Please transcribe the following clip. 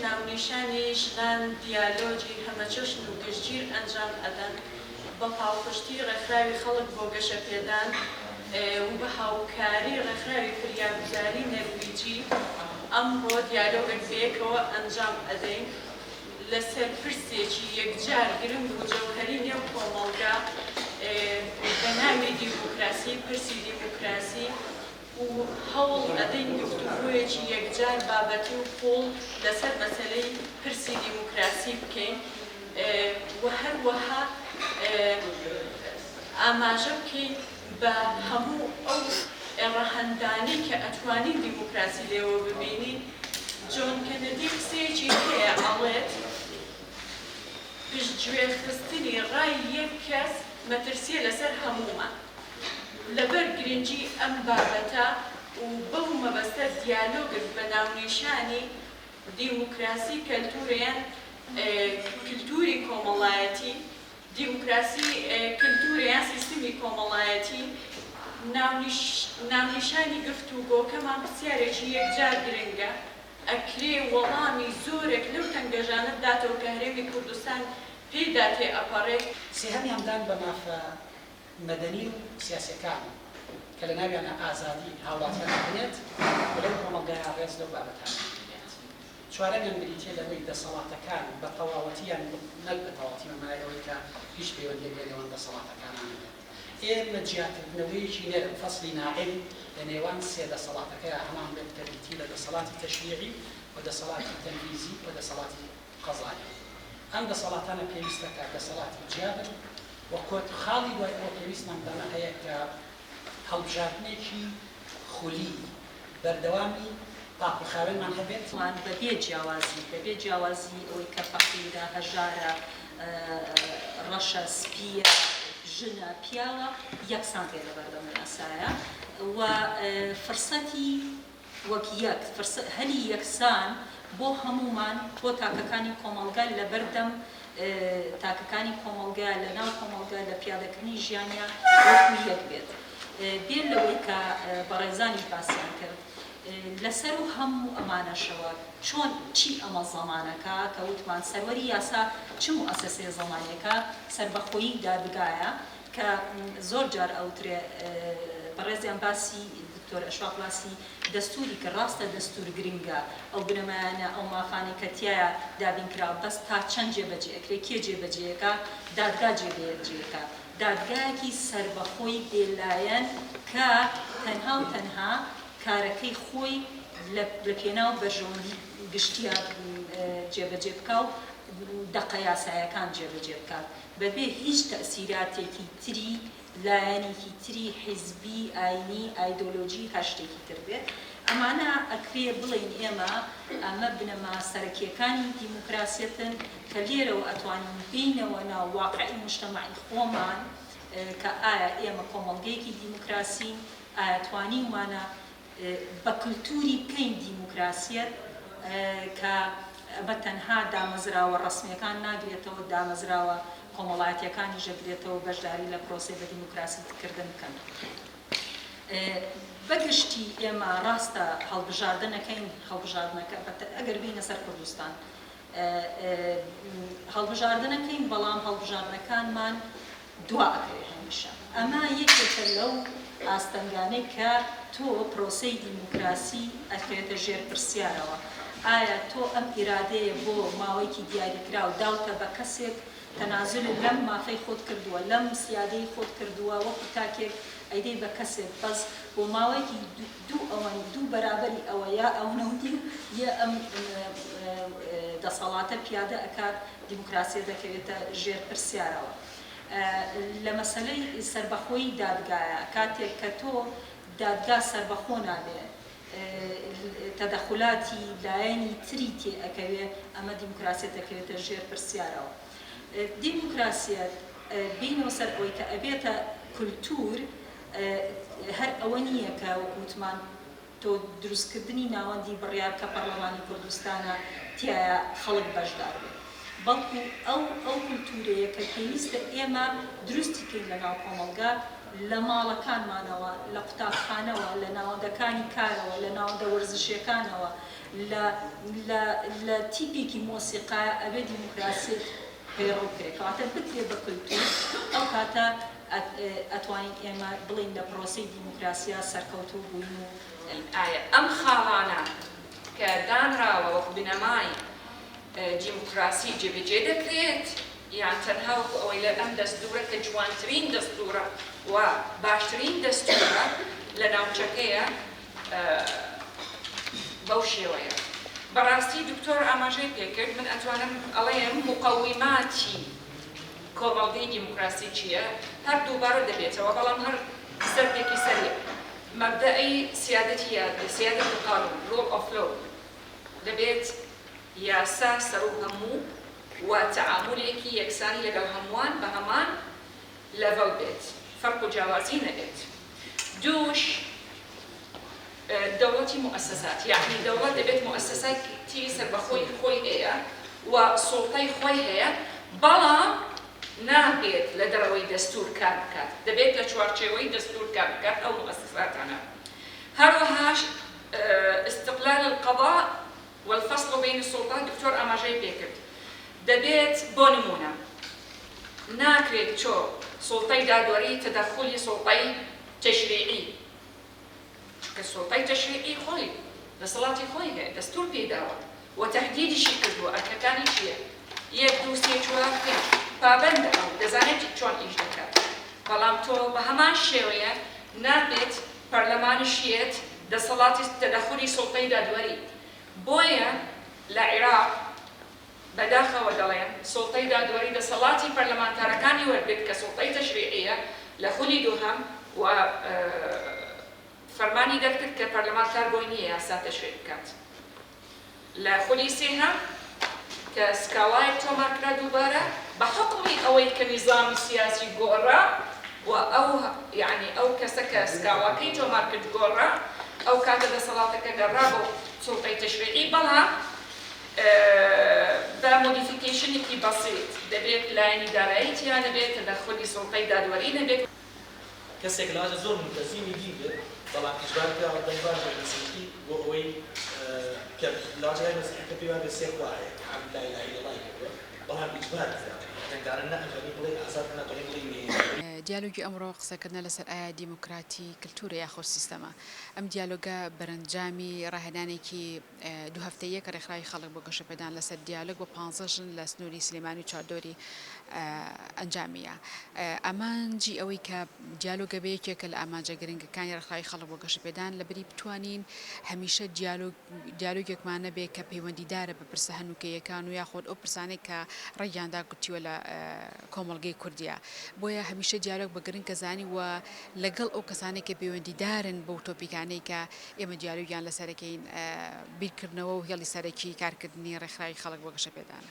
ناونیشانی ژنان دیالۆجی هەمە چەشن و گەشتگیر ئەنجام ئەدەن بە پاڵپشتی ڕێکخراوی خەڵک بۆ گەشە پێدان و بە هاوکاری ڕێکخراوی فریاگوزاری نەرویجی ئەمڕۆ دیالۆگێک بەیەکەوە ئەنجام ئەدەین لەسەر پرسێکی یەکجار گرنگ و جەوهەری نێو کۆمەڵگا بە ناوی دیموکراسی پرسی دیموکراسی و هەوڵ ئەدەین گفتوگۆیەکی یەکجار بابەتی و پۆڵ لەسەر مەسەلەی پرسی دیموکراسی بکەین و هەروەها ئاماژە بکەین بە هەموو ئەو ڕەهەندانەی کە ئەتوانین دیموکراسی لێوە ببینین. جۆن کەنەدی قسەیەکی هەیە ئەڵێت پشتگوێخستنی ڕای یەک کەس مەترسیە لەسەر هەموومان. لەبەر گرنگی ئەم بابەتە و بەو مەبەستە دیالۆگت بە ناونیشانی دیموکراسی کەلتورەیان کلتوری کۆمەڵایەتی دیموکراسی کلتوریان سیستمی کۆمەڵایەتی ناونیشانی گفتوگۆکەمان پرسیارێکی یەکجار گرنگە ئەکرێ وەڵامی زۆرێک لەو تەنگەژانە بداتەوە کە هەرێمی کوردستان پێیدا تێئەپەڕێت. سێهەمیان دان بە مافە مەدەنی و سیاسەکان کە لە ناویانە ئازادی هاوڵاتیان بێت و لەو کۆمەڵگایە ڕێز لەو بابەتان بێت. چوارەمیان بریتێ لەوەی دەسەڵاتەکان بە تەواوەتیان نەک بە تەواوەتی مەمایەوەی کە هیچ پەیوەندی لەوەن دەسەڵاتەکانان بێت. ئێمە جیاکردنەوەیەکی نێر فەسڵی ناعیم لە نێوان سێ دەسەڵاتەکەیە هەمان بێت کە بریتی لە دەسەڵاتی تەشریعی و دەسەڵاتی تەنفیزی و دەسەڵاتی قەزایی. ئەم دەسەڵاتانە پێویستە کە دەسەڵاتی جیابن و خاڵی دوای ئەوە پێویستمان دەمە هەیە کە هەڵبژاردنێکی خولی بەردەوامی پاکوخاوێنمان هەبێت بەبێ جیاوازی ئەوەی کە فەقیرە هەژارە ڕەشە سپیە ژنە پیاوە یەکسان پێ لە بەردەم یاسایە و فرسەتی وەک یەک هەلی یەکسان بۆ هەمومان بۆ تاکەکانی کۆمەڵگا لە بەردەم تاکەکانی کۆمەڵگا لە ناو کۆمەڵگا لە پیادەکردنی ژیانیان وەکو یەک بێت. بێت لەوەی کە بەڕێزانی باسییان کرد لەسەر و هەموو ئەمانەشەوە چۆن چی ئەمە زەمانەکە کە وتمان سەروەری یاسا چ موئەسسەسەیە زەمانیەکە سەربەخۆیی دادگایە کە زۆر جار ئەوترێ بەڕێزیان باسی دکتۆر ئەشواق باسی دەستوری کە ڕاستە دەستور گرنگە ئەو بنەمایانە ئەو مافانەی کە تایە دابینکراوە بەس تا چەند جێبەجێ ئەکرێ کێ جێبەجێیەکە دادگا جێبەجێیەکە دادگایەکی سەربەخۆی بێلایەن کە تەنها و تەنها کارەکەی خۆی لە پێناو بەرژەوەندی گشتیە جێبەجێ بکە و دەقە یاسایەکان جێبەجێ بکات بەبێ هیچ تەئسیراتێکی تری لایەنێکی تری حیزبی ئاینی ئایدۆلۆجی هەشتێکی تر بێت. ئەمانە ئەکرێ بڵێن ئێمە ئەمە بنەما سەرەکیەکانی دیموکراسیەتن کە لێرەوە ئەتوانین بینەوە ناو واقعی مجتەمەعی خۆمان کە ئایا ئێمە کۆمەڵگەیەکی دیموکراسی ئایا توانیمانە بە کلتوری بکەین دیموکراسیەت کە بە تەنها دامەزراوە ڕسمیەکان ناگرێتەوە دامەزراوە کۆمەڵایەتیەکانی ژەگرێتەوە بەشداری لە پرۆسەی بە دیموکراسی کردن بکەن. بەگشتی ئێمە ڕاستە هەڵبژاردنەکەین هەڵبژاردنەکە ئەگەر بینە سەر کوردستان هەڵبژاردنەکەین بەڵام هەڵبژاردنەکانمان دوا ئەکرێ هەمیشە. ئەمە یەکێکە لەو ئاستەنگانەی کە تۆ پرۆسەی دیموکراسی ئەکرێتە ژێر پرسیارەوە. ئایا تۆ ئەم ئیرادەیە بۆ ماوەیەکی دیاریکراو داوتە بە کەسێک تەنازل لەم مافەی خۆت کردووە لەم سیادەی خۆت کردووە وەکو تاکێک ئەیدەی بە کەسێک بەس بۆ ماوەیەکی دوو بەرابەری ئەوە یا ئەوەوتی یە ئەم دەسەڵاتە پیادە ئەکات دیموکراسی دەکەوێتە ژێر پرسیارەوە. لە مەسەلەی سەربەخۆیی دادگایە کاتێک کە تۆ دادگا سەربەخۆ نابێت تەدەخولاتی لایەنی تری تێ ئەکەوێ ئەمە دیموکراسیەت دەکەوێتە ژێر پرسیارەوە. دیموکراسیەت بینەوە سەر ئەوەی کە ئەبێتە کولتور هەر ئەوە نییە کە وتمان تۆ دروستکردنی ناوەندی بڕیار کە پەرلەمانی کوردستانە تایە خەڵک بەشدار بێت بەڵکو ئەو کولتورەیە کە پێویستە ئێمە دروستی کەین لە ناو کۆمەڵگا لە ماڵەکانمانەوە لە قوتابخانەوە لە ناوەندەکانی کارەوە لە ناوەندە وەرزشیەکانەوە لە تیپێکی مۆسیقایە ئەبێ دیموکراسی پەیڕەو بکرێت کەواتە بکرێت بە کەلتور ئەو کاتە ئەتوانین ئێمە بڵین لە پرۆسەی دیموکراسیە سەرکەوتوو بووین و ئایا ئەم خاڵانە کە دانراوە وەکو بنەمای دیموکراسی جێبەجێ دەکرێت یان تەنها وەکو ئەوەی لە ئەم دەستورە کە جوانترین دەستورە و باشترین دەستورە لە ناوچەکەیە بەو شێوەیە. بەڕاستی دکتۆر ئاماژەی پێکرد من ئەتوانم ئەڵێم مقەویماتی کۆمەڵگەی دیموکراسی چییە؟ هەر دووبارە دەبێتەوە بەڵام هەر سەردێکی سەریع. مەبدەئی سیادەتی سیادەت القانون rule of law دەبێت یاسا سەر و هەموو و تەعاملێکی یەکسانی لەگەڵ هەمووان بە هەمان لەڤەڵ بێت، فەرق و جیاوازی نەبێت. دووش دەوڵەتی مؤسسات، یعنی دەوڵەت دەبێت مؤسساتی سەربەخۆی خۆی هەیە و سوڵتەی خۆی هەیە، بەڵام نابێت لە دەرەوەی دەستور کار بکات، دەبێت لە چوارچێوەی دەستور کار بکات ئەو مؤسساتانە. هەروەهاش استقلال القضاء والفصل بين السلطات دکتۆر ئاماژەی پێکرد. دەبێت بۆ نمونە ناکرێت چۆ سوڵتەی دادوەری تەدەخولی سوڵتەی تەشریعی، کە سوڵتەی تەشریعی خۆی دەسەڵاتی خۆی هەیە، دەستور پێداوە و تەهدیدیشی کردووە ئەرکەکانی چییە؟ 1 2 3 4 5 پابەندە ئەو دەزانێت چۆن ئیش دەکات، بەڵام تۆ بە هەمان شێوەیە نابێت پەرلەمانیشیێت دەسەڵاتی تەدەخولی سوڵتەی دادوەری. بۆیە لە عێراق بەداخەوە دەڵێن سوڵتەی دادوەری دەسەڵاتی پەرلەمانتارەکانی وەربێت کە سوڵتەی تەشریعیە لە خولی دووهەم و فەرمانی دەرکرد کە پەرلەمانتار بۆی نییە یاسا تەشریع بکات. لە خولی سێهەم کە سکاڵایەک تۆمارکرا دووبارە بە حکمی ئەوەی کە نیزامی سیاسی گۆڕا و ئەو کەسە کە سکاڵاکەی تۆمار کرد گۆڕا، ئەو کاتە دەسەڵاتەکە گەڕا بۆ سوڵتەی تەشریعی، بەڵام بە مۆدیفیکیشنێکی بەسیط دەبێت لایەنی داراییت یان نەبێت تەدەخولی سوڵتەی دادوەری نەبێت. کەسێک لەواژە زۆر ملتەزیمی دین بێت، بەڵام ئیجبار کراوە دەنگبار بە مەسیحی بۆ ئەوەی کە لەواژە لای مەسیحیەکە پێی وایە سێ خوایە، حەمد لا ئیلاهە ئیلەڵڵاه کردووە، بەڵام ئیجبار کراوە. دەنگدارن نەئەتوانی بڵێ ئازاد ناتوانێت بڵێ دیالۆگی ئەمڕۆ قسەکردنە لەسەر ئایا دیموکراتی کللتورە یاخۆ سیستەمە. ئەم دیالۆگە بەرەنجامی ڕاهێنانێکی دوو هەفتەیە کە ڕێکخراوی خەڵک بۆ گەشەپێدان لەسەر دیالۆگ بۆ 15 ژن لە سنووری سلێمانی و چاردۆری ئەنجامیە. ئامانجی ئەوەی کە دیالۆگە بە یەکێکە لە ئامانجە گرنگەکانی ڕێکخراوی خەڵک بۆ گەشەپێدان لەبەری بتوانین هەمیشە دیالۆگێکمان نەبێت کە پەیوەندیدارە بە پرسە هەنووکەیەکان و یاخۆت ئەو پرسانەی کە ڕێگیاندا گوتیوە لە کۆمەڵگەی کوردیە. بۆیە هەمیشە دیالۆگ بە گرنگ کەزانی و لەگەڵ ئەو کەسانێک کە پەیوەندیدارن بەو تۆپیکانەی کە ئێمە دیالۆگیان لەسەرەکەین بیرکردنەوە و هێڵی سەرەکی کارکردنی ڕێکخراوی خەڵک بۆ گەشەپێدانە.